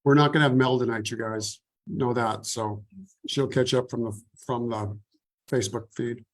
We're not gonna have Mel tonight, you guys know that, so she'll catch up from the Facebook feed.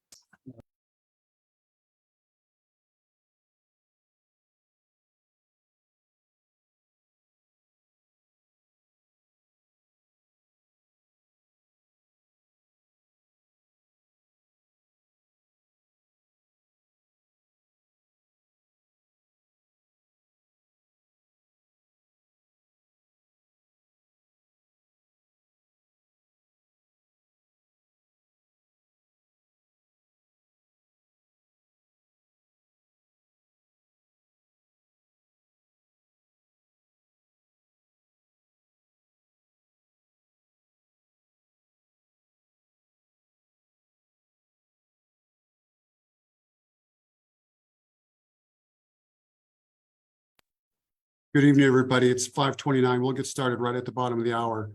Good evening, everybody. It's 5:29. We'll get started right at the bottom of the hour.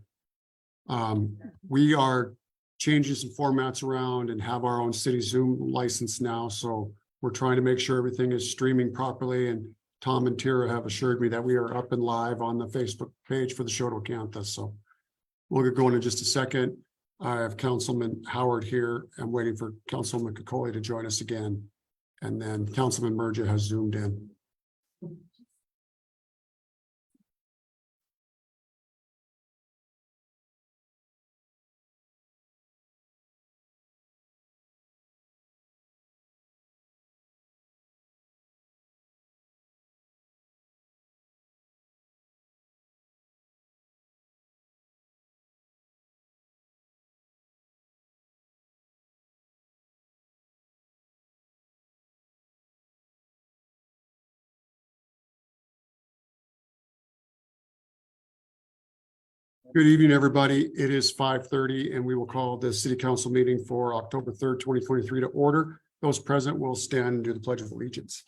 We are changing some formats around and have our own city Zoom license now. So we're trying to make sure everything is streaming properly. And Tom and Tira have assured me that we are up and live on the Facebook page for the Choteau campus. So we'll get going in just a second. I have Councilman Howard here. I'm waiting for Councilman Kakoli to join us again. And then Councilman Murja has zoomed in. Good evening, everybody. It is 5:30 and we will call the city council meeting for October 3rd, 2023 to order. Those present will stand and do the pledge of allegiance.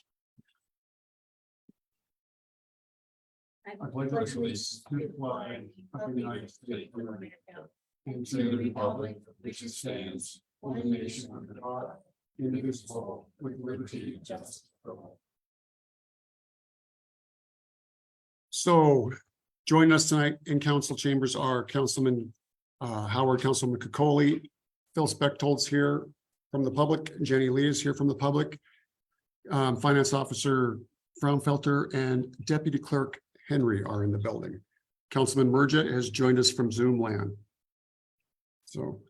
I pledge allegiance to the flag of the United States of America and to the republic which it stands, one nation under God, indivisible, with liberty and justice for all. So joining us tonight in council chambers are Councilman Howard, Councilman Kakoli, Phil Spechtholz here from the public, Jenny Lee is here from the public, Finance Officer Fraunfelter and Deputy Clerk Henry are in the building. Councilman Murja has joined us from Zoom land. So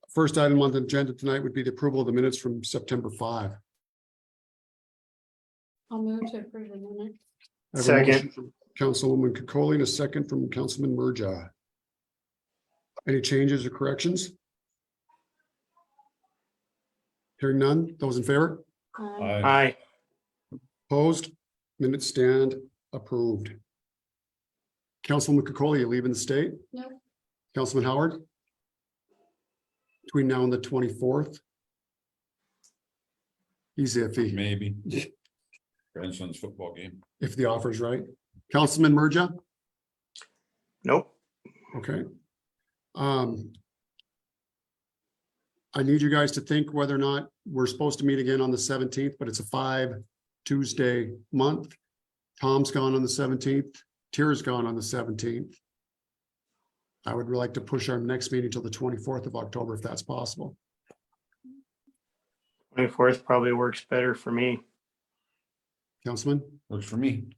first item on the agenda tonight would be the approval of the minutes from September 5. I'll move to approve the minutes. I have a Second. motion from Councilwoman Kakoli and a second from Councilman Murja. Any changes or corrections? Hearing none, those in favor? Aye. Opposed? Minutes stand approved. Councilman Kakoli, you leaving the state? No. Councilman Howard? Between now and the 24th? He's iffy, Maybe. Grandson's football game. if the offer's right. Councilman Murja? Nope. Okay. I need you guys to think whether or not we're supposed to meet again on the 17th, but it's a 5 Tuesday month. Tom's gone on the 17th. Tira's gone on the 17th. I would like to push our next meeting till the 24th of October, if that's possible. 24th probably works better for me. Councilman? Works for me.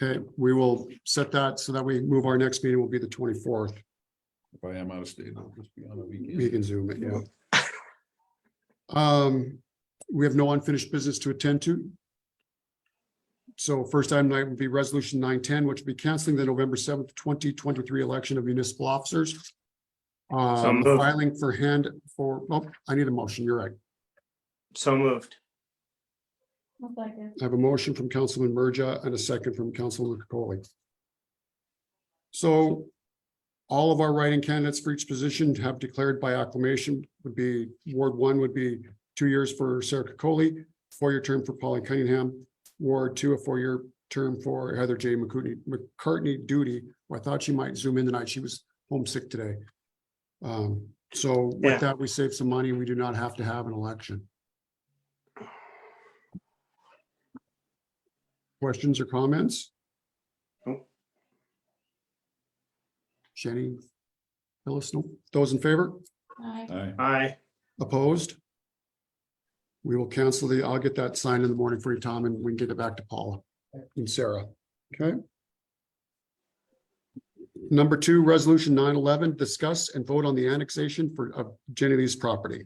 Okay, we will set that so that we move our next meeting will be the 24th. If I am out of state, I'll just be on a weekend. We can zoom it, yeah. We have no unfinished business to attend to. So first item tonight would be resolution 910, which would be canceling the November 7th, 2023 election of municipal officers. moved. Filing for I need a motion. You're right. So moved. I'll second. I have a motion from Councilman Murja and a second from Councilman Kakoli. So all of our writing candidates for each position have declared by acclamation. Would be Ward 1 would be 2 years for Sarah Kakoli, 4-year term for Polly Cunningham. Ward 2, a 4-year term for Heather J. McCartney Duty. Well, I thought she might zoom in tonight. She was homesick today. So with that, we save some money. We do not have to have an election. Questions or comments? Nope. Jenny, Phyllis, no, those in favor? Aye. Aye. Aye. Opposed? We will cancel I'll get that signed in the morning for you, Tom, and we can get it back to Paula and Sarah. Okay. Number 2, resolution 911, discuss and vote on the annexation of Jenny Lee's property.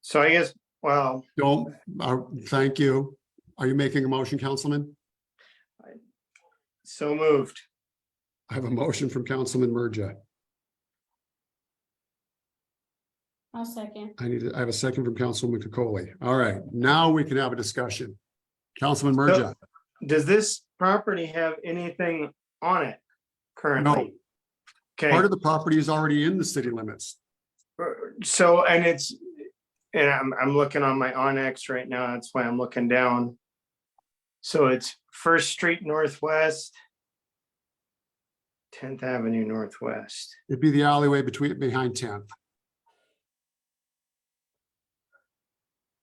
So I guess, well, Don't, thank you. Are you making a motion, Councilman? so moved. I have a motion from Councilman Merja. I'll second. I have a second from Councilman Cocoli. All right, now we can have a discussion. Councilman Merja. Does this property have anything on it currently? Part Okay, of the property is already in the city limits. so, and I'm looking on my Onyx right now, that's why I'm looking down. So it's First Street Northwest, 10th Avenue Northwest. It'd be the alleyway behind 10th.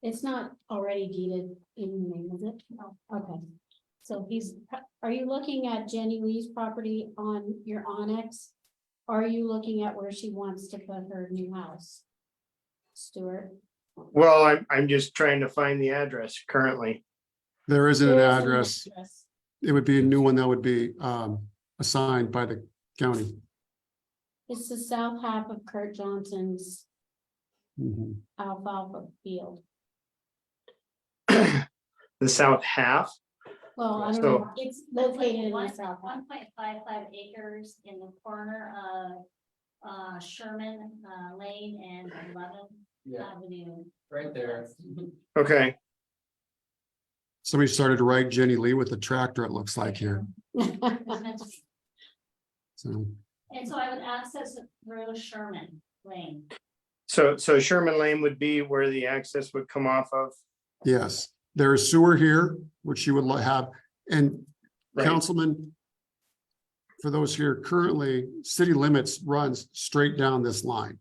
It's not already deeded in the name, is it? No. Okay. So are you looking at Jenny Lee's property on your Onyx? Are you looking at where she wants to put her new house? Stuart? Well, I'm just trying to find the address currently. There isn't an There is address. address. It would be a new one that would be assigned by the county. It's the south half of Kurt Johnson's Mhm. alfalfa field. The south half. Well, I don't So- know, it's located in the south half. 1.55 acres in the corner of Sherman Lane and 11th Avenue. Right there. Okay, Somebody started to write Jenny Lee with a tractor, it looks like here. So And so I would access it through Sherman Lane. so Sherman Lane would be where the access would come off of. yes, there is sewer here, which you would have, and Right. Councilman, for those here currently, city limits runs straight down this line.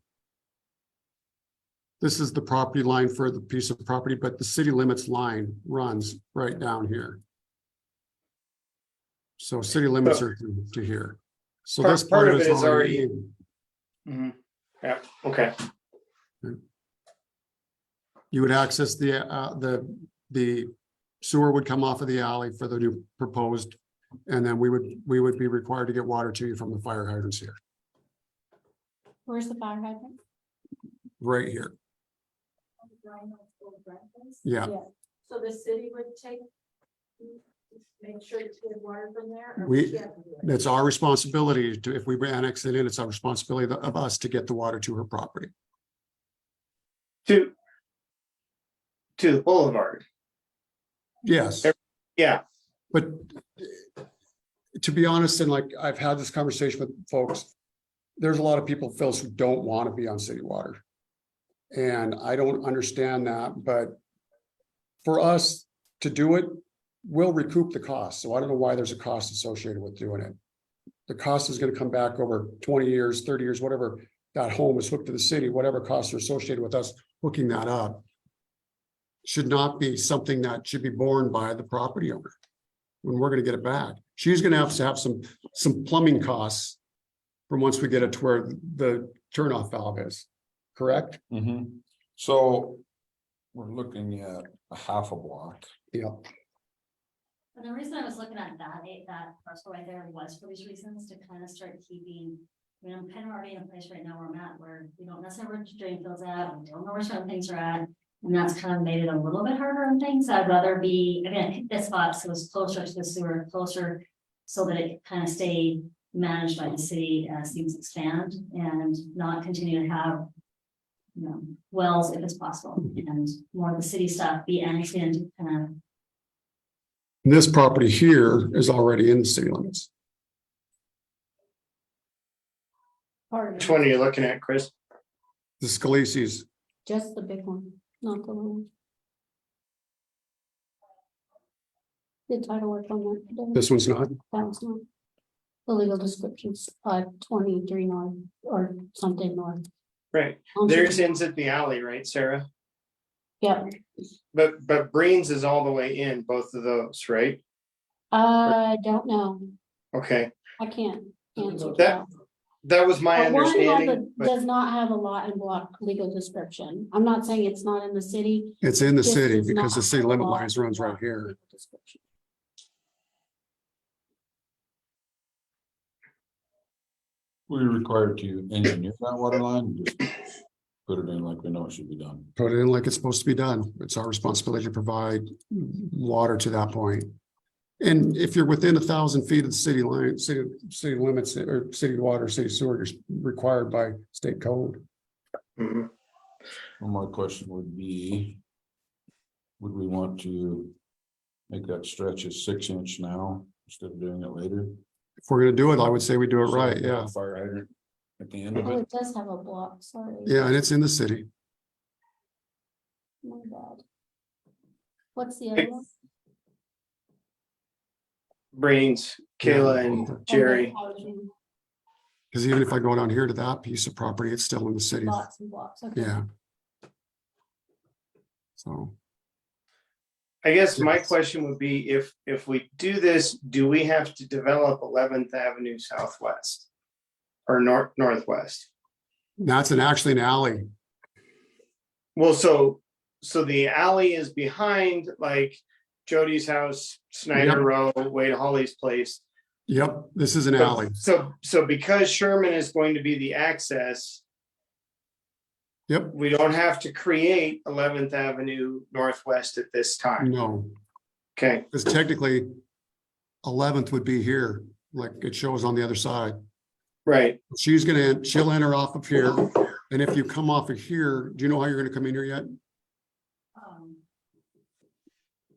This is the property line for the piece of property, but the city limits line runs right down here. So city limits are to here. So Part- this part part of is it is already already- in. Mhm. Yeah, okay. You would access the sewer would come off of the alley for the new proposed. And then we would be required to get water to you from the fire hydrants here, Where's the fire hydrant? right here. Yeah, So the city would make sure to get water from there? or We- would she have to do it? that's our responsibility to, if we annex it in, it's our responsibility of us to get the water to her property. To the boulevard. Yes, Yeah, but to be honest, and like I've had this conversation with folks, there's a lot of people, Phyllis, who don't want to be on city water. And I don't understand that, but for us to do it, we'll recoup the cost. So I don't know why there's a cost associated with doing it. The cost is going to come back over 20 years, 30 years, whatever that home is hooked to the city, whatever costs are associated with us hooking that up should not be something that should be borne by the property owner when we're going to get it back. She's going to have some plumbing costs from once we get it to where the turnoff valve is, correct? Mhm. So we're looking at a half a block. Yeah. And the reason I was looking at that parcel right there was for these reasons, to kind of start keeping, I mean, I'm kind of already in a place right now where I'm at, where we don't necessarily know where the drain fields at, we don't know where certain things are at. And that's kind of made it a little bit harder on things. I'd rather be, again, pick this spot so it's closer to the sewer, closer, so that it kind of stay managed by the city as things expand, and not continue to have, you know, wells if it's possible, and more of the city stuff be annexed into kind of. This property here is already in the city limits. Part which of one it, are you looking at, Chris? The Scalisi's, just the big one, not the little one. Did title work on that today? this one's not. That was not. The legal descriptions, 23 north or something north. Right, theirs ends at the alley, right, Sarah? Yep, But Breens is all the way in, both of those, right? I don't know. Okay, I can't answer That- that was my But one has understanding, but does not have a lot and block legal description. I'm not saying it's not in the city. It's in the just city does because not the city have a limit lot lines and runs right block here. legal description. We required to engineer that water line, and just put it in like we know it should be done. Put it in like it's supposed to be done. It's our responsibility to provide water to that point. And if you're within 1,000 feet of the city line, city limits or city water, city sewer, you're required by state code. Mhm. Well, my question would be, would we want to make that stretch a 6-inch now instead of doing it later? If we're gonna do it, I would say we do it right, So, yeah. Fire hydrant at the end of Oh, it. it does have a block, sorry. Yeah, and it's in the city. My bad. What's the other one? Breens, Kayla and Jerry. Okay, housing, Because even if I go down here to that piece of property, it's still in the city. Blocks and blocks, okay. Yeah. So, I guess my Yes. question would be, if we do this, do we have to develop 11th Avenue Southwest? Or northwest? that's actually an alley. Well, so the alley is behind like Jody's house, Snyder Row, Wade Holly's place. Yep, this is an alley. So because Sherman is going to be the access, Yep, we don't have to create 11th Avenue Northwest at this time. no, Okay, because technically 11th would be here, like it shows on the other side. right. She'll enter off of here. And if you come off of here, do you know how you're gonna come in here yet?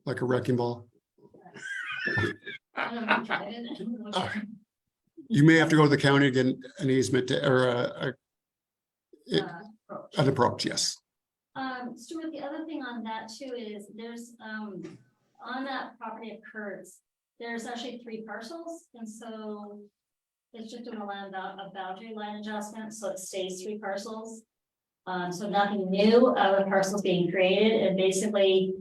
Like a wrecking ball? I don't know if I did. You may have to go to the county to get an easement or an approach, yes. Stuart, the other thing on that too is there's, on that property of Kurt's, there's actually 3 parcels, and so it's just doing a boundary line adjustment, so it stays 3 parcels. So nothing new, other parcels being created, and basically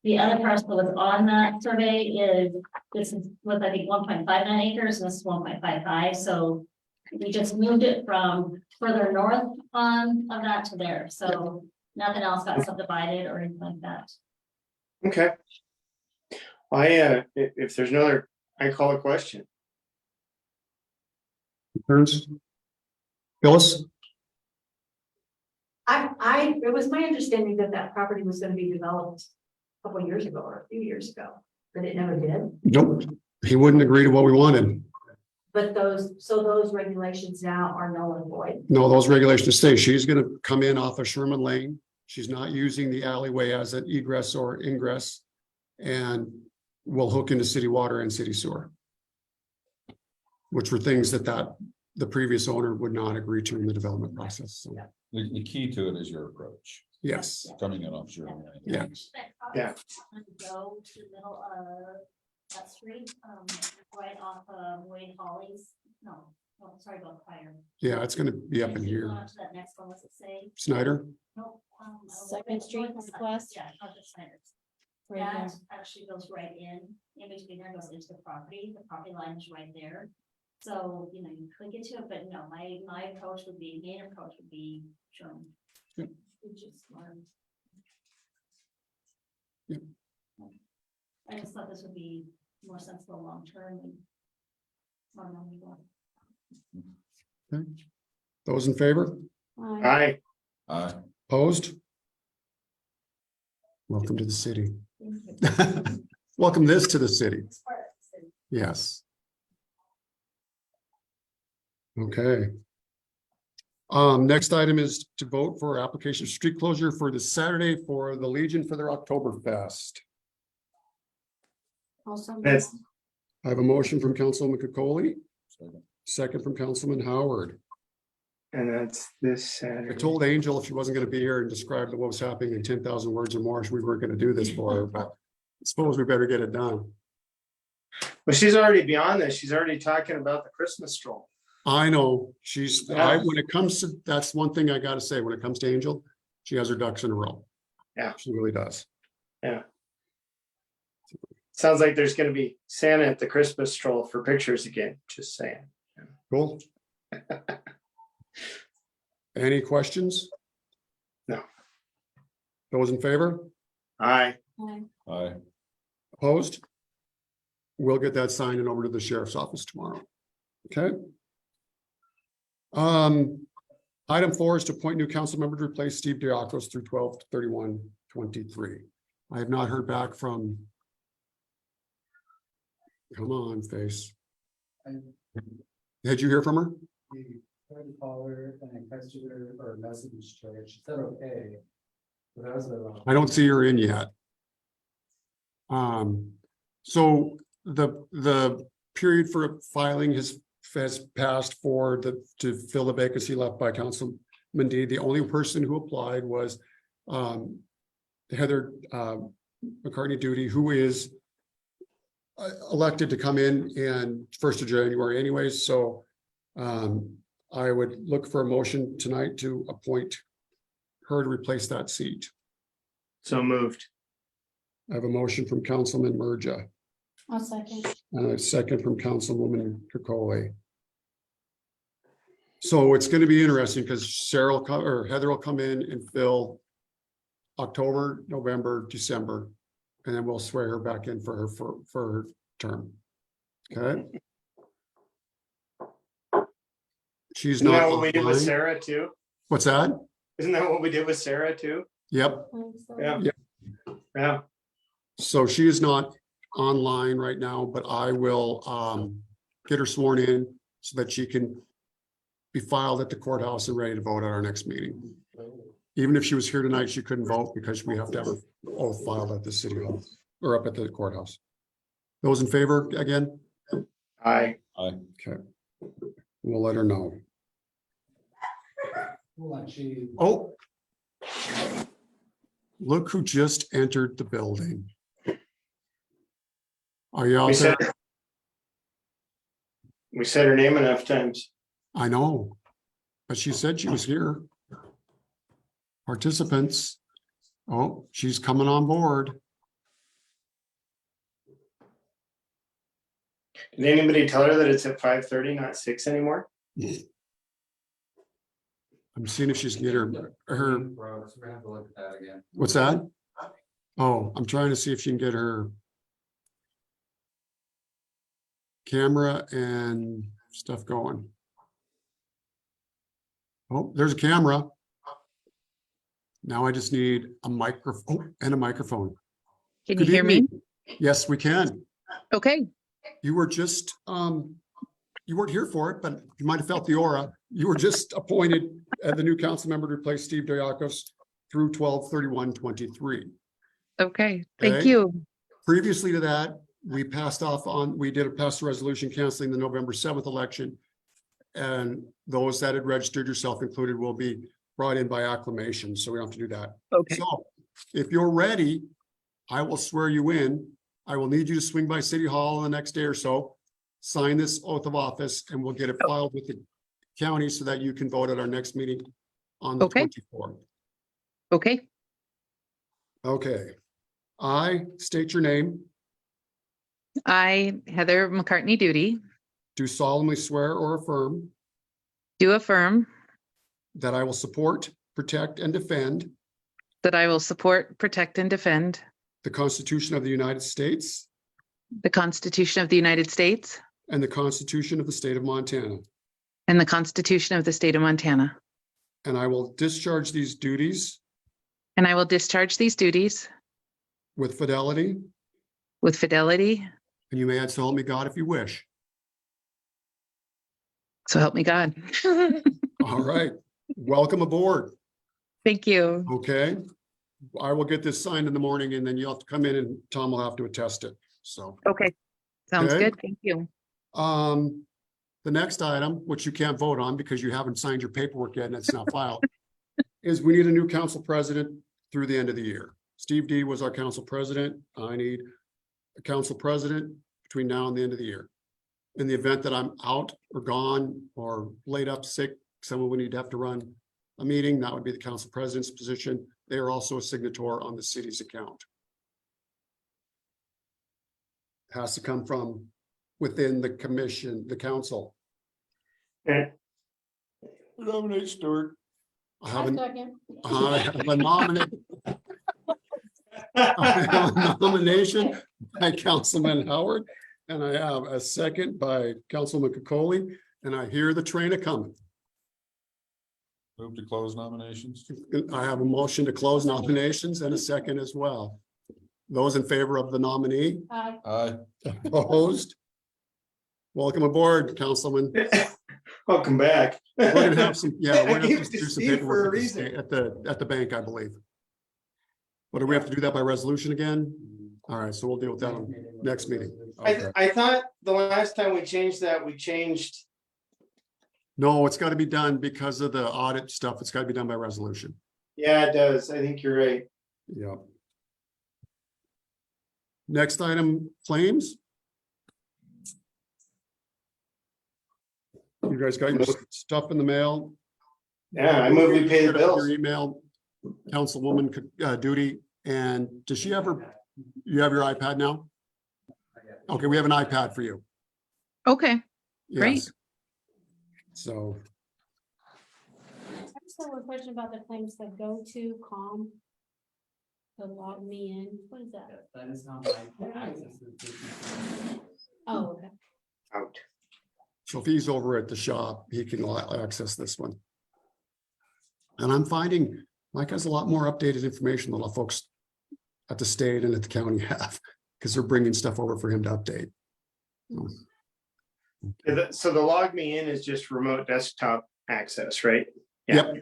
the other parcel that's on that survey is, this is was I think 1.59 acres, and this is 1.55, so we just moved it from further north of that to there, so nothing else got subdivided or anything like that. Okay. If there's no other, I call a question. Concerns? Phyllis? It was my understanding that that property was gonna be developed a couple years ago or a few years ago, but it never did. Nope, he wouldn't agree to what we wanted. But those regulations now are null and void. No, those regulations say she's gonna come in off of Sherman Lane. She's not using the alleyway as an egress or ingress. And will hook into city water and city sewer. Which were things that the previous owner would not agree to in the development process, so, The key to it is your approach, yes, coming in off Sherman. yeah. Yeah. Go to the middle of that street, right off of Wade Holly's, no, sorry about fire. Yeah, it's gonna be up in here. On to that next one, what's it say? Snyder, Nope. Second Street Northwest? Yeah, not the Snyder's. Right That there. actually goes right in between there, goes into the property line is right there. So, you know, you could get to it, but no, my main approach would be Sherman. Yep. Which is smart. Yep. I just thought this would be more sensible long term and more money going. those in favor, Aye. opposed? Welcome to the city. Thank you. Welcome this to the city, As far as the- yes. Okay. Next item is to vote for application of street closure for the Saturday for the Legion for their Oktoberfest. Also. That's- I have a motion from Councilman Cocoli, second from Councilman Howard. And that's this I Saturday. told Angel if she wasn't gonna be here and describe what was happening in 10,000 words or more, we weren't gonna do this for her, but I suppose we better get it done. Well, she's already beyond this. She's already talking about the Christmas stroll. I know, Yeah. when it comes to, that's one thing I gotta say, when it comes to Angel, she has her ducks in a row. She really does. Sounds like there's gonna be Santa at the Christmas stroll for pictures again, just saying. Cool. Any questions? No. Those in favor? Aye. Aye. Opposed? We'll get that signed and over to the sheriff's office tomorrow. Okay. Item 4 is to appoint new council member to replace Steve Diakos through 12/31/23. I have not heard back from. Come on, face. Did you hear from her? We tried to call her and I texted her or messaged her. She said, okay. But that was I don't see her in yet. So the period for filing has passed for to fill the vacancy left by Councilman Deed. The only person who applied was Heather McCartney Duty, who is elected to come in 1st of January anyways. So I would look for a motion tonight to appoint her to replace that seat. So moved. I have a motion from Councilman Merja I'll second. and a second from Councilwoman Kukole. So it's going to be interesting because Heather will come in and fill October, November, December, and then we'll swear her back in for her term. Okay. She's Isn't not. that what we did with online. Sarah too? What's that? Isn't that what we did with Sarah too? Yep. Yeah. Yeah. Yeah. So she is not online right now, but I will get her sworn in so that she can be filed at the courthouse and ready to vote at our next meeting. Even if she was here tonight, she couldn't vote because we have to have her oath filed at the city hall or up at the courthouse. Those in favor again? Aye. Okay. We'll let her know. she. Oh. Look who just entered the building. Are you out We there? said, we said her name enough times. I know, but she said she was here. Participants. Oh, she's coming on board. Did anybody tell her that it's at 5:30, not 6 anymore? I'm seeing if she's get her, We're gonna have to look at that again. what's that? Oh, I'm trying to see if she can get her camera and stuff going. Oh, there's a camera. Now I just need a microphone and a microphone. Can Good you hear me? evening. Yes, we can. Okay. You were just, you weren't here for it, but you might have felt the aura. You were just appointed as the new council member to replace Steve Diakos through 12/31/23. Okay. Thank Okay. you. Previously to that, we pass a resolution canceling the November 7th election. And those that had registered, yourself included, will be brought in by acclamation. So we don't have to do that. Okay. So if you're ready, I will swear you in. I will need you to swing by City Hall the next day or so, sign this oath of office, and we'll get it filed with the county so that you can vote at our next meeting on the Okay. 24th. Okay. Okay. I state your name, I, Heather McCartney Duty, do solemnly swear or affirm do affirm that I will support, protect, and defend that I will support, protect, and defend the Constitution of the United States the Constitution of the United States and the Constitution of the State of Montana. and the Constitution of the State of Montana. And I will discharge these duties And I will discharge these duties with fidelity, with fidelity. and you may add so help me God if you wish. So help me God. All right. Welcome aboard. Thank you. Okay. I will get this signed in the morning and then you'll have to come in and Tom will have to attest it. So, Okay. Sounds Okay. good. Thank you. the next item, which you can't vote on because you haven't signed your paperwork yet and it's not filed, is we need a new council president through the end of the year. Steve D was our council president. I need a council president between now and the end of the year. In the event that I'm out or gone or laid up sick, someone would need to have to run a meeting, that would be the council president's position. They are also a signator on the city's account. Has to come from within the commission, the council. Nominate Stuart. I have a second. I have a nomination by Councilman Howard, and I have a second by Councilman Kokoli, and I hear the train a coming. Move to close nominations. I have a motion to close nominations and a second as well. Those in favor of the nominee, Aye. opposed? Welcome aboard, Councilman. Welcome back. We're gonna have some, yeah, we're I gonna gave have it to to do some Steve for a paperwork reason. at the bank, I believe. But do we have to do that by resolution again? All right, so we'll deal with that on next meeting. Okay. I thought the last time we changed that, we changed, No, it's got to be done because of the audit stuff. It's got to be done by resolution. yeah, it does. I think you're right. Yeah. Next item, claims. You guys got your stuff in the mail? Yeah, I move we pay the bills. Your email, Councilwoman Duty, and does she ever, you have your iPad now? Okay, we have an iPad for you. Okay, Great. Yes. So, I just have a question about the claims that go to COM. To log me in, what is that? That is not my access. Oh, okay. Out. so if he's over at the shop, he can access this one. And I'm finding Mike has a lot more updated information than a lot of folks at the state and at the county have, because they're bringing stuff over for him to update. So the log me in is just remote desktop access, right? Yep.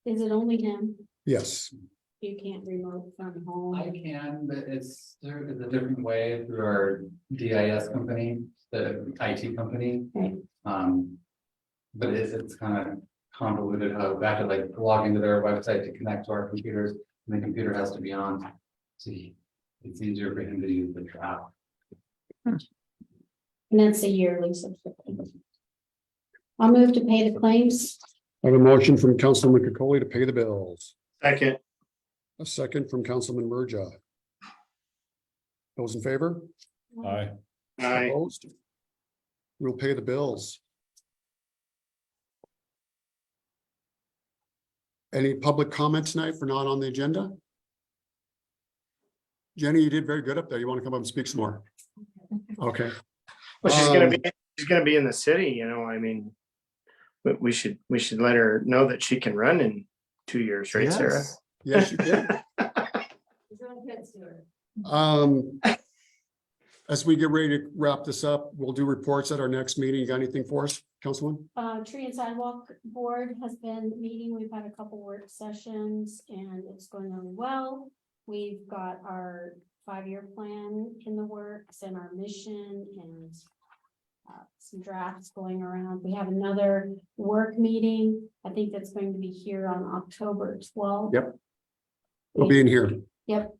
Is it only him? Yes, You can't remote from home? I can, but it's a different way through our DIS company, the IT company. Right. But it's kind of convoluted how we have to like log into their website to connect to our computers, and the computer has to be on. So it's easier for him to use the app. And that's a yearly subscription. I'll move to pay the claims. I have a motion from Councilman Kokoli to pay the bills. Second, A second from Councilman Merja. Those in favor? Aye. I, Opposed? We'll pay the bills. Any public comment tonight for not on the agenda? Jenny, you did very good up there. You want to come up and speak some more? Okay. well, she's gonna be in the city, you know, I mean. But we should let her know that she can run in 2 years, right, Sarah? Yes, you did. As we get ready to wrap this up, we'll do reports at our next meeting. You got anything for us, Councilman? Tree and Sidewalk Board has been meeting. We've had a couple work sessions and it's going really well. We've got our 5-year plan in the works and our mission and some drafts going around. We have another work meeting. I think that's going to be here on October 12th. Yep. We'll be in here. Yep.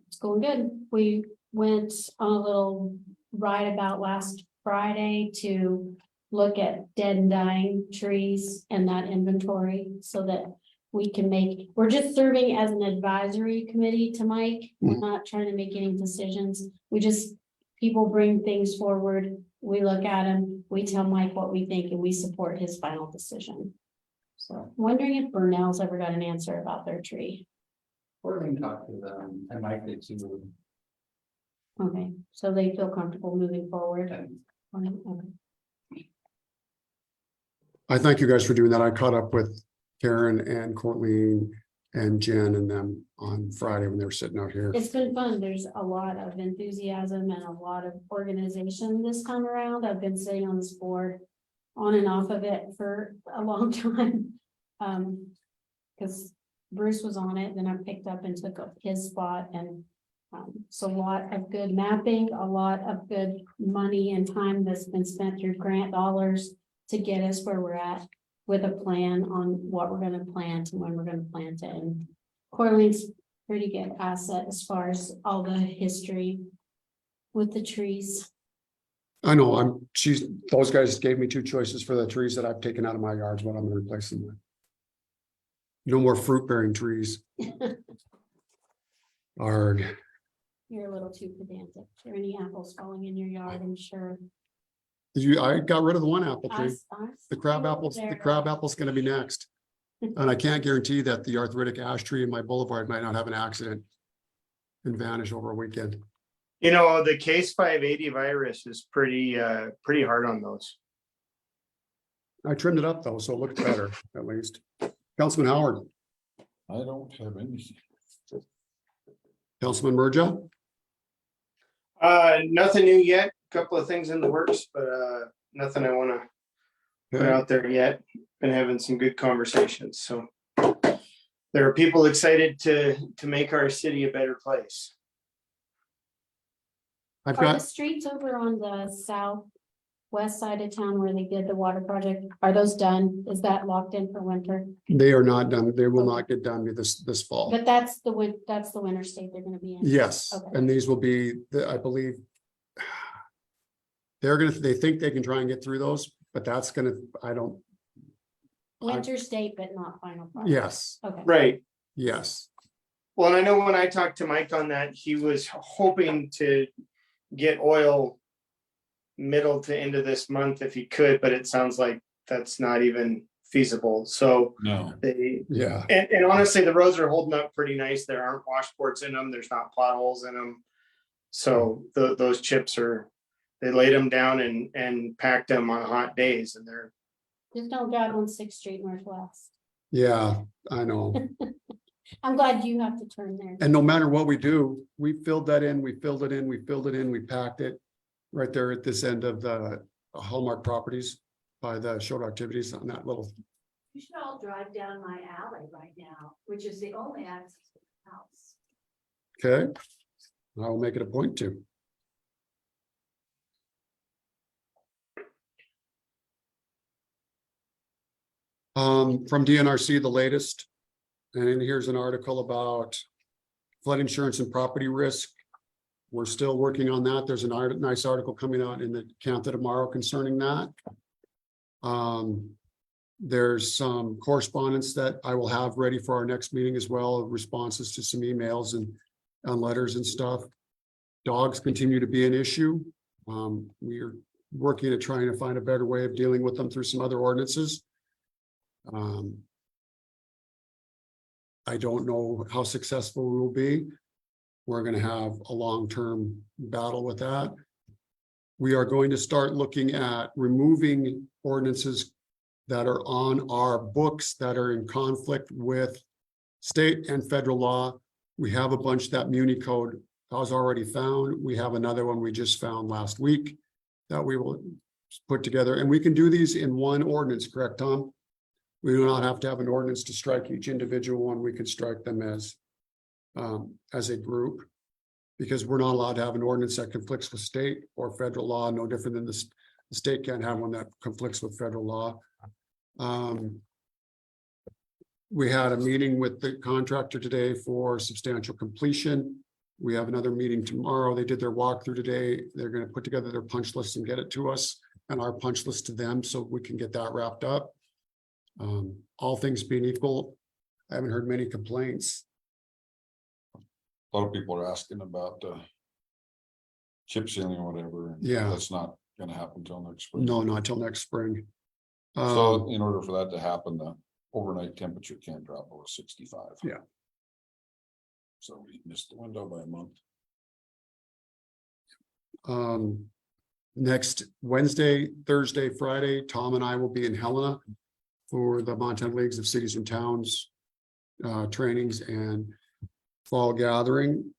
It's going good. We went on a little ride about last Friday to look at dead and dying trees and that inventory so that we can we're just serving as an advisory committee to Mike. We're not trying to make any decisions. People bring things forward. We look at them, we tell Mike what we think and we support his final decision. So wondering if Burnell's ever got an answer about their tree. Portland talked to them, and Mike did too. Okay, so they feel comfortable moving forward. And Okay. I thank you guys for doing that. I caught up with Karen and Courtney and Jen and them on Friday when they were sitting out here. It's been fun. There's a lot of enthusiasm and a lot of organization this time around. I've been sitting on this board on and off of it for a long time. Because Bruce was on it, then I picked up and took up his spot and so a lot of good mapping, a lot of good money and time that's been spent through grant dollars to get us where we're at with a plan on what we're going to plant and when we're going to plant it. And Corlene's pretty good asset as far as all the history with the trees. I know, those guys gave me 2 choices for the trees that I've taken out of my yards, what I'm gonna replace them with. No more fruit bearing trees. Arg. You're a little too pedantic. Are there any apples falling in your yard? I'm sure. I got rid of the one apple tree. The crab apples, There. the crab apple's gonna be next. And I can't guarantee that the arthritic ash tree in my boulevard might not have an accident and vanish over a weekend. You know, the case 580 virus is pretty hard on those. I trimmed it up though, so it looked better at least. Councilman Howard, I don't have anything. Councilman Merja, Nothing new yet. Couple of things in the works, but nothing I want to put okay. out there yet. Been having some good conversations, so there are people excited to make our city a better place. I've Are the got, streets over on the southwest side of town where they did the water project, are those done? Is that locked in for winter? they are not done. They will not get done this fall. But that's the winter state they're gonna be in. Yes, Okay. and these will be, I believe. They think they can try and get through those, but that's gonna, I don't, Winter state, but not final. product. yes, Okay. Right. yes. Well, and I know when I talked to Mike on that, he was hoping to get oil middle to end of this month if he could, but it sounds like that's not even feasible. So No, Yeah, and honestly, the roads are holding up pretty nice. There aren't washboards in them. There's not potholes in them. So those chips they laid them down and packed them on hot days, and they're Just don't drive on 6th Street Northwest. yeah, I know. I'm glad you have to turn there. And no matter what we do, we filled that in, we filled it in, we filled it in, we packed it. Right there at this end of the Hallmark properties by the short activities on that little, You should all drive down my alley right now, which is the only access to the house. okay? I will make it a point to. From DNRC, the latest, and here's an article about flood insurance and property risk. We're still working on that. There's a nice article coming out in the Canada tomorrow concerning that. There's some correspondence that I will have ready for our next meeting as well, responses to some emails and letters and stuff. Dogs continue to be an issue. We are working at trying to find a better way of dealing with them through some other ordinances. I don't know how successful we will be. We're going to have a long-term battle with that. We are going to start looking at removing ordinances that are on our books that are in conflict with state and federal law. We have a bunch that Muni Code has already found. We have another one we just found last week that we will put together, and we can do these in one ordinance, correct, Tom? We do not have to have an ordinance to strike each individual one. We can strike them as a group, because we're not allowed to have an ordinance that conflicts with state or federal law, no different than the state can't have one that conflicts with federal law. We had a meeting with the contractor today for substantial completion. We have another meeting tomorrow. They did their walkthrough today. They're going to put together their punch list and get it to us, and our punch list to them, so we can get that wrapped up. All things being equal, I haven't heard many complaints. a lot of people are asking about chip sealing or whatever. And Yeah. that's not gonna happen until next spring. No, not till next spring. So in order for that to happen, the overnight temperature can't drop over 65. Yeah. So we missed the window by a month. Next Wednesday, Thursday, Friday, Tom and I will be in Helena for the Montana Leagues of Cities and Towns trainings and fall gathering.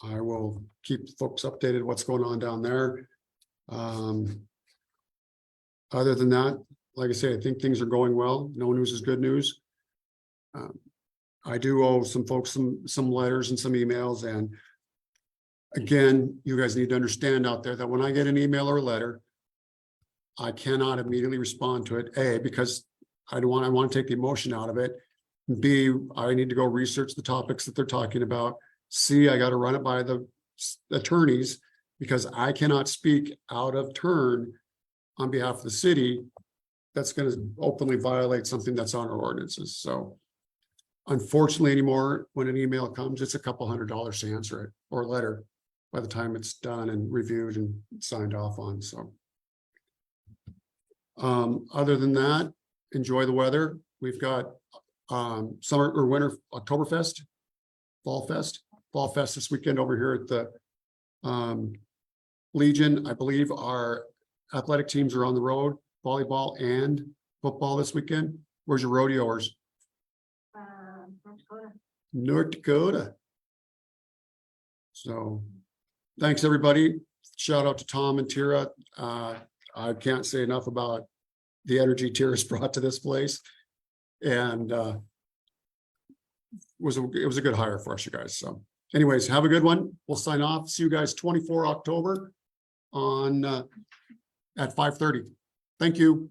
I will keep folks updated what's going on down there. Other than that, like I say, I think things are going well. No news is good news. I do owe some folks some letters and some emails, and again, you guys need to understand out there that when I get an email or a letter, I cannot immediately respond to it. A, because I want to take the emotion out of it. B, I need to go research the topics that they're talking about. C, I got to run it by the attorneys, because I cannot speak out of turn on behalf of the city that's gonna openly violate something that's on our ordinances, so. Unfortunately anymore, when an email comes, it's a couple $100 to answer it, or a letter, by the time it's done and reviewed and signed off on, so. Other than that, enjoy the weather. We've got summer or winter Oktoberfest, Fall Fest this weekend over here at the Legion. I believe our athletic teams are on the road, volleyball and football this weekend. Where's your rodeoers? North Dakota. North Dakota. So, thanks, everybody. Shout out to Tom and Tira. I can't say enough about the energy Tira's brought to this place. And it was a good hire for us, you guys. So anyways, have a good one. We'll sign off. See you guys 24 October on at 5:30. Thank you.